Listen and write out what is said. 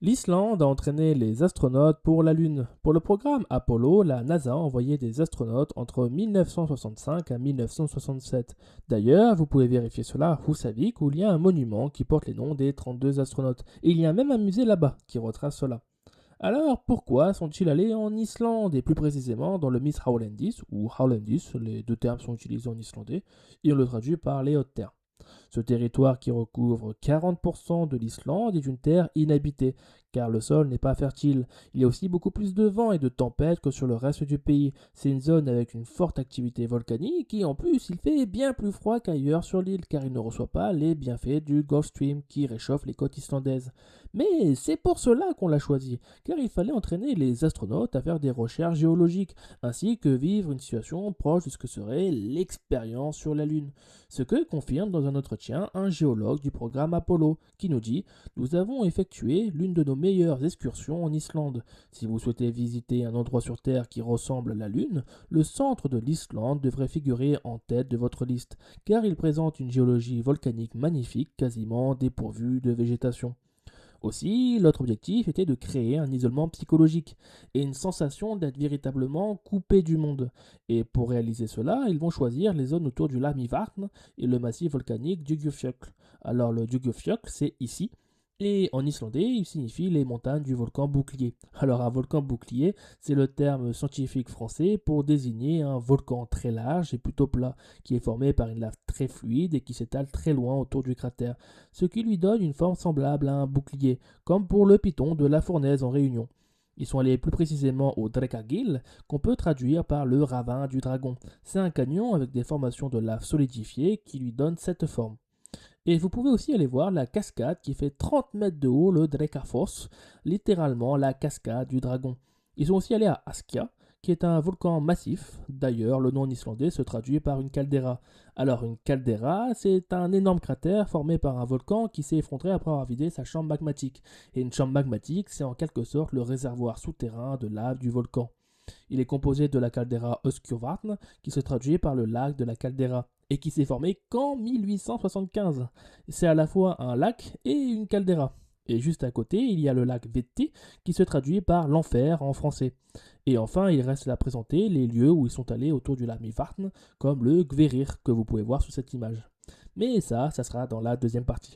L'Islande a entraîné les astronautes pour la Lune. Pour le programme Apollo, la NASA a envoyé des astronautes entre 1965 et 1967. D'ailleurs, vous pouvez vérifier cela à Husavik où il y a un monument qui porte les noms des 32 astronautes. Et il y a même un musée là-bas qui retrace cela. Alors, pourquoi sont-ils allés en Islande et plus précisément dans le Miss Howlandis ou Howlandis, les deux termes sont utilisés en islandais et on le traduit par les hautes terres. Ce territoire qui recouvre 40% de l'Islande est une terre inhabitée, car le sol n'est pas fertile. Il y a aussi beaucoup plus de vent et de tempêtes que sur le reste du pays. C'est une zone avec une forte activité volcanique et en plus il fait bien plus froid qu'ailleurs sur l'île, car il ne reçoit pas les bienfaits du Gulf Stream qui réchauffe les côtes islandaises. Mais c'est pour cela qu'on l'a choisi, car il fallait entraîner les astronautes à faire des recherches géologiques, ainsi que vivre une situation proche de ce que serait l'expérience sur la Lune. Ce que confirme dans un entretien un géologue du programme Apollo, qui nous dit: Nous avons effectué l'une de nos meilleures excursions en Islande. Si vous souhaitez visiter un endroit sur Terre qui ressemble à la Lune, le centre de l'Islande devrait figurer en tête de votre liste, car il présente une géologie volcanique magnifique, quasiment dépourvue de végétation. Aussi, l'autre objectif était de créer un isolement psychologique et une sensation d'être véritablement coupé du monde. Et pour réaliser cela, ils vont choisir les zones autour du lac Mývatn et le massif volcanique Djúpivík. Alors le Djúpivík, c'est ici. Et en islandais, il signifie les montagnes du volcan bouclier. Alors un volcan bouclier, c'est le terme scientifique français pour désigner un volcan très large et plutôt plat, qui est formé par une lave très fluide et qui s'étale très loin autour du cratère, ce qui lui donne une forme semblable à un bouclier, comme pour le piton de la fournaise en Réunion. Ils sont allés plus précisément au Drekagil, qu'on peut traduire par le ravin du dragon. C'est un canyon avec des formations de lave solidifiées qui lui donnent cette forme. Et vous pouvez aussi aller voir la cascade qui fait 30 mètres de haut, le Drekafoss, littéralement la cascade du dragon. Ils sont aussi allés à Askja, qui est un volcan massif. D'ailleurs, le nom en islandais se traduit par une caldeira. Alors, une caldeira, c'est un énorme cratère formé par un volcan qui s'est effondré après avoir vidé sa chambre magmatique. Et une chambre magmatique, c'est en quelque sorte le réservoir souterrain de lave du volcan. Il est composé de la caldeira Öskjuvatn, qui se traduit par le lac de la caldeira, et qui s'est formé qu'en 1875. C'est à la fois un lac et une caldeira. Et juste à côté, il y a le lac Vetti, qui se traduit par l'enfer en français. Et enfin, il reste à présenter les lieux où ils sont allés autour du lac Mývatn, comme le Gverir, que vous pouvez voir sur cette image. Mais ça sera dans la deuxième partie.